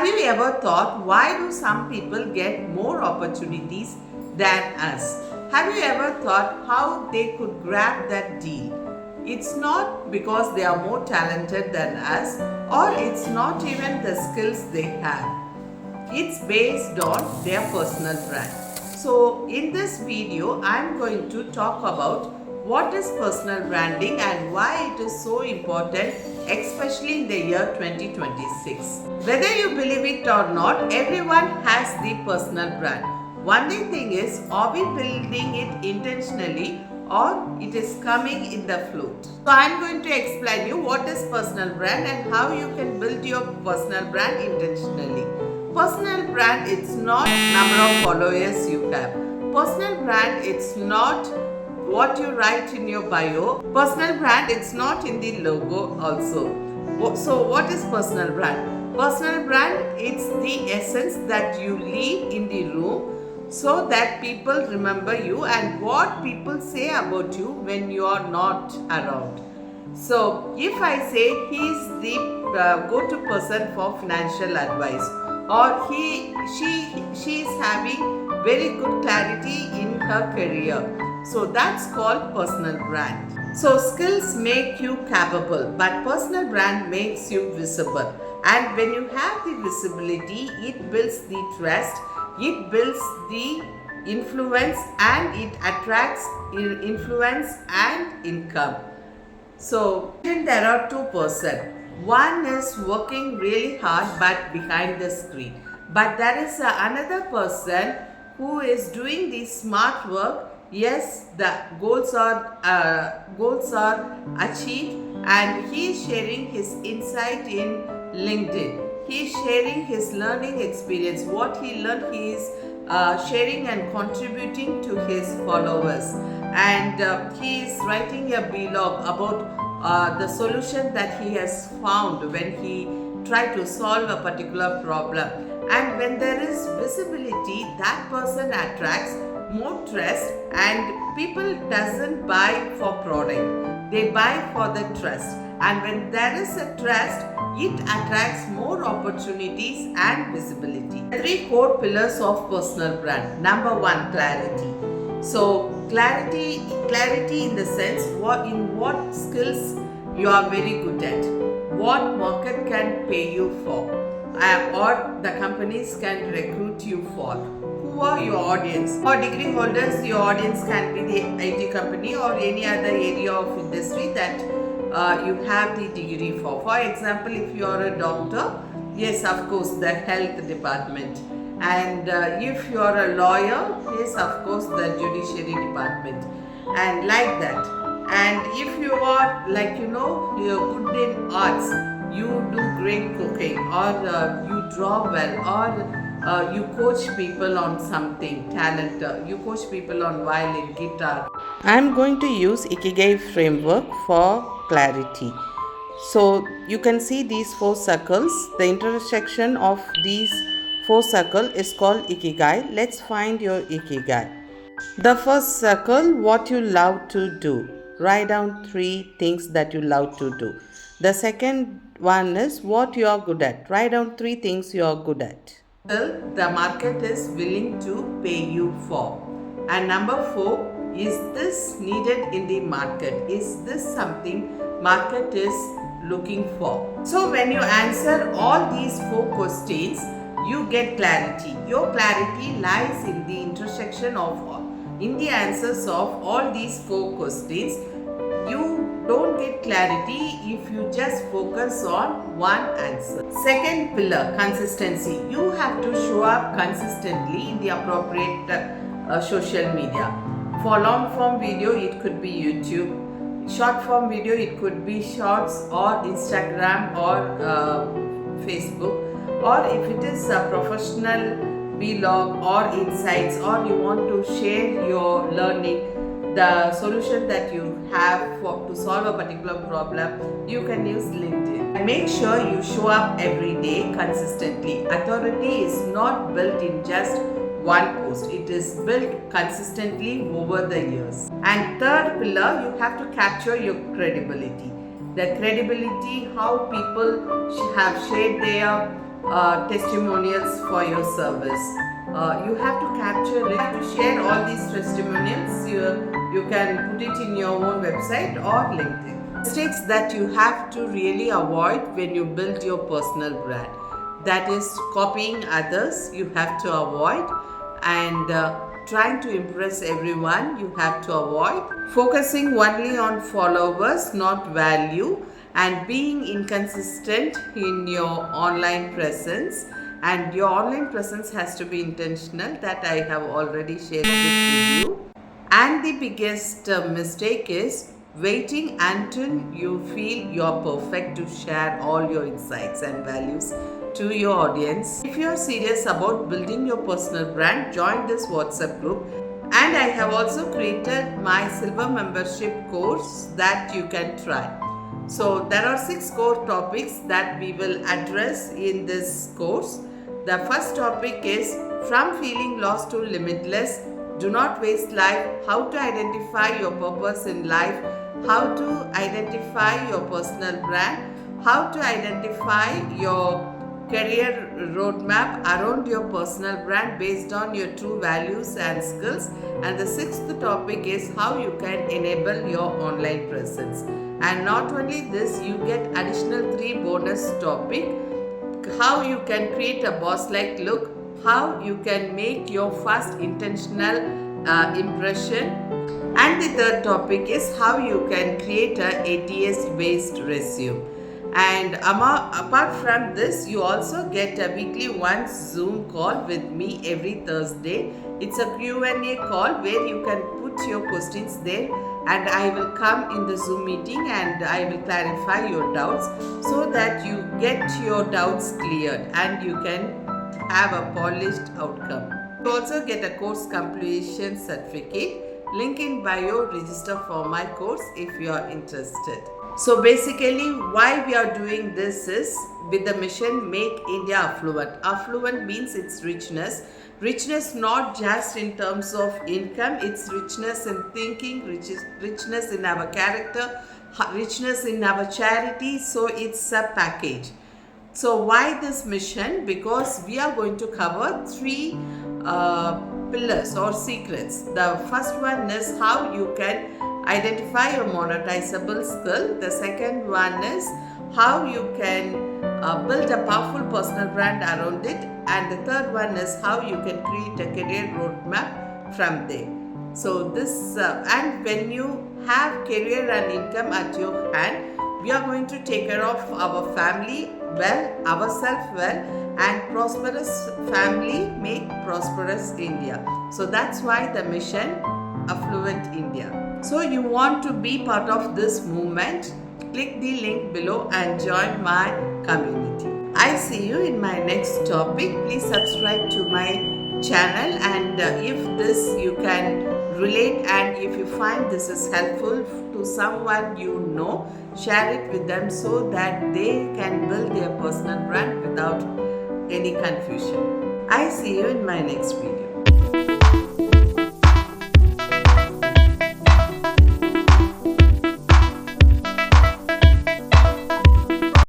Have you ever thought, why do some people get more opportunities than us? Have you ever thought how they could grab that deal? It's not because they are more talented than us, or it's not even the skills they have. It's based on their personal brand. So in this video, I'm going to talk about what is personal branding and why it is so important, especially in the year 2026. Whether you believe it or not, everyone has the personal brand. Only thing is, are we building it intentionally or it is coming in the flow? So I'm going to explain you what is personal brand and how you can build your personal brand intentionally. Personal brand, it's not number of followers you have. Personal brand, it's not what you write in your bio. Personal brand, it's not in the logo also. So what is personal brand? Personal brand, it's the essence that you leave in the room so that people remember you and what people say about you when you are not around. So if I say he is the go-to person for financial advice, or she is having very good clarity in her career, so that's called personal brand. So skills make you capable, but personal brand makes you visible. And when you have the visibility, it builds the trust, it builds the influence, and it attracts influence and income. So there are two persons. One is working really hard but behind the screen. But there is another person who is doing the smart work. Yes, the goals are achieved, and he is sharing his insight in LinkedIn. He is sharing his learning experience. What he learned, he is sharing and contributing to his followers. And he is writing a blog about the solution that he has found when he tried to solve a particular problem. And when there is visibility, that person attracts more trust, and people doesn't buy for product, they buy for the trust. And when there is a trust, it attracts more opportunities and visibility. Three core pillars of personal brand. Number one, clarity. So clarity in the sense what skills you are very good at, what market can pay you for, or the companies can recruit you for. Who are your audience? For degree holders, your audience can be the IT company or any other area of industry that you have the degree for. For example, if you are a doctor, yes, of course, the health department. And if you are a lawyer, yes, of course, the judiciary department. And like that. And if you are you're good in arts, you do great cooking, or you draw well, or you coach people on something, talent, you coach people on violin, guitar. I'm going to use Ikigai framework for clarity. So you can see these four circles. The intersection of these four circles is called Ikigai. Let's find your Ikigai. The first circle, what you love to do. Write down 3 things that you love to do. The second one is what you are good at. Write down 3 things you are good at. The market is willing to pay you for. And number 4, is this needed in the market? Is this something market is looking for? So when you answer all these 4 questions, you get clarity. Your clarity lies in the intersection of in the answers of all these 4 questions. You don't get clarity if you just focus on one answer. Second pillar, consistency. You have to show up consistently in the appropriate social media. For long form video, it could be YouTube. Short form video, it could be shorts or Instagram or Facebook. Or if it is a professional vlog or insights, or you want to share your learning, the solution that you have to solve a particular problem, you can use LinkedIn. And make sure you show up every day consistently. Authority is not built in just one post. It is built consistently over the years. And third pillar, you have to capture your credibility. The credibility, how people have shared their testimonials for your service. You have to capture it, you have to share all these testimonials. You can put it in your own website or LinkedIn. Mistakes that you have to really avoid when you build your personal brand. That is copying others, you have to avoid, and trying to impress everyone, you have to avoid. Focusing only on followers, not value, and being inconsistent in your online presence. And your online presence has to be intentional, that I have already shared this with you. And the biggest mistake is waiting until you feel you're perfect to share all your insights and values to your audience. If you're serious about building your personal brand, join this WhatsApp group. And I have also created my silver membership course that you can try. So there are 6 core topics that we will address in this course. The first topic is from feeling lost to limitless. Do not waste life. How to identify your purpose in life. How to identify your personal brand. How to identify your career roadmap around your personal brand based on your true values and skills. And the 6th topic is how you can enable your online presence. And not only this, you get additional 3 bonus topic. How you can create a boss-like look, how you can make your first intentional impression, and the 3rd topic is how you can create a ATS based resume. And apart from this, you also get a weekly once Zoom call with me every Thursday. It's a Q&A call where you can put your questions there, and I will come in the Zoom meeting and I will clarify your doubts so that you get your doubts cleared and you can have a polished outcome. You also get a course completion certificate. Link in bio, register for my course if you are interested. So basically why we are doing this is with the mission Make India Affluent. Affluent means it's richness. Richness not just in terms of income, it's richness in thinking, richness in our character, richness in our charity. So it's a package. So why this mission? Because we are going to cover 3 pillars or secrets. The first one is how you can identify your monetizable skill. The second one is how you can build a powerful personal brand around it. And the third one is how you can create a career roadmap from there. So this and when you have career and income at your hand, we are going to take care of our family well, ourselves well, and prosperous family make prosperous India. So that's why the mission Affluent India. So you want to be part of this movement, click the link below and join my community. I see you in my next topic. Please subscribe to my channel, and if this you can relate and if you find this is helpful to someone you know, share it with them so that they can build their personal brand without any confusion. I see you in my next video.